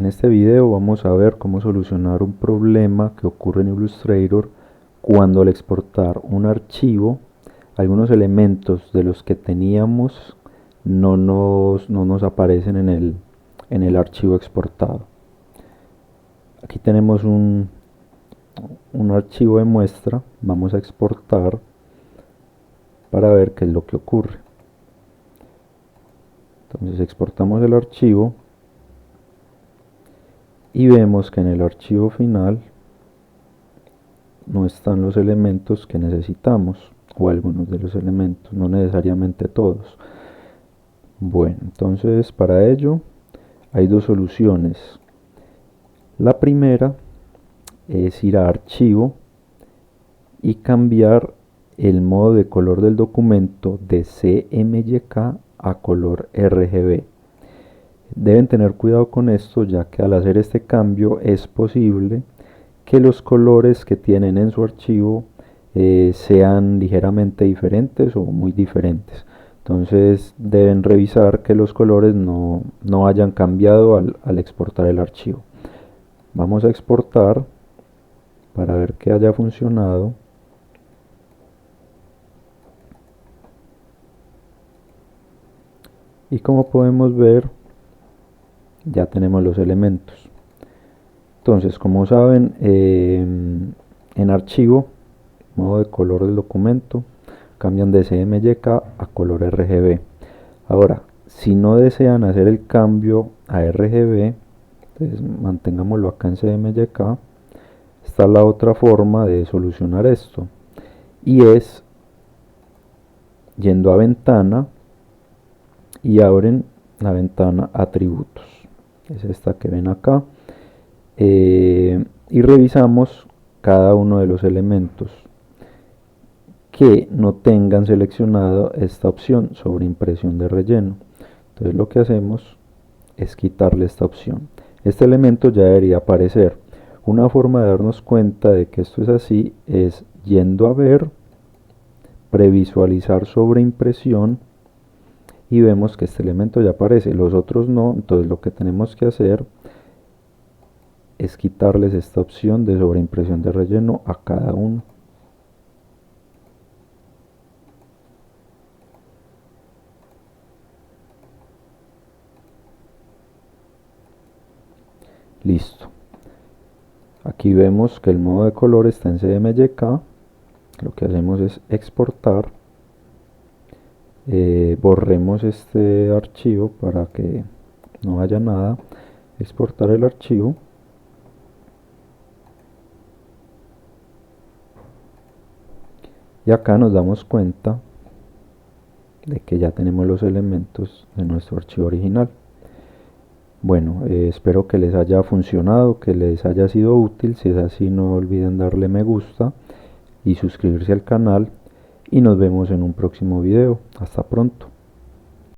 En este video vamos a ver cómo solucionar un problema que ocurre en Illustrator cuando al exportar un archivo, algunos elementos de los que teníamos no nos aparecen en el archivo exportado. Aquí tenemos un archivo de muestra, vamos a exportar para ver qué es lo que ocurre. Entonces exportamos el archivo y vemos que en el archivo final no están los elementos que necesitamos, o algunos de los elementos, no necesariamente todos. Bueno, entonces para ello hay dos soluciones. La primera es ir a archivo y cambiar el modo de color del documento de CMYK a color RGB. Deben tener cuidado con esto, ya que al hacer este cambio es posible que los colores que tienen en su archivo sean ligeramente diferentes o muy diferentes. Entonces deben revisar que los colores no hayan cambiado al exportar el archivo. Vamos a exportar para ver que haya funcionado. Y como podemos ver, ya tenemos los elementos. Entonces, como saben, en archivo, modo de color del documento, cambian de CMYK a color RGB. Ahora, si no desean hacer el cambio a RGB, entonces mantengámoslo acá en CMYK. Está la otra forma de solucionar esto, y es yendo a ventana y abren la ventana atributos, es esta que ven acá, y revisamos cada uno de los elementos que no tengan seleccionado esta opción sobre impresión de relleno. Entonces lo que hacemos es quitarle esta opción. Este elemento ya debería aparecer. Una forma de darnos cuenta de que esto es así es yendo a ver, previsualizar sobre impresión, y vemos que este elemento ya aparece, los otros no. Entonces lo que tenemos que hacer es quitarles esta opción de sobreimpresión de relleno a cada uno. Listo. Aquí vemos que el modo de color está en CMYK. Lo que hacemos es exportar. Borremos este archivo para que no haya nada. Exportar el archivo. Y acá nos damos cuenta de que ya tenemos los elementos de nuestro archivo original. Bueno, espero que les haya funcionado, que les haya sido útil. Si es así, no olviden darle me gusta y suscribirse al canal, y nos vemos en un próximo video. Hasta pronto.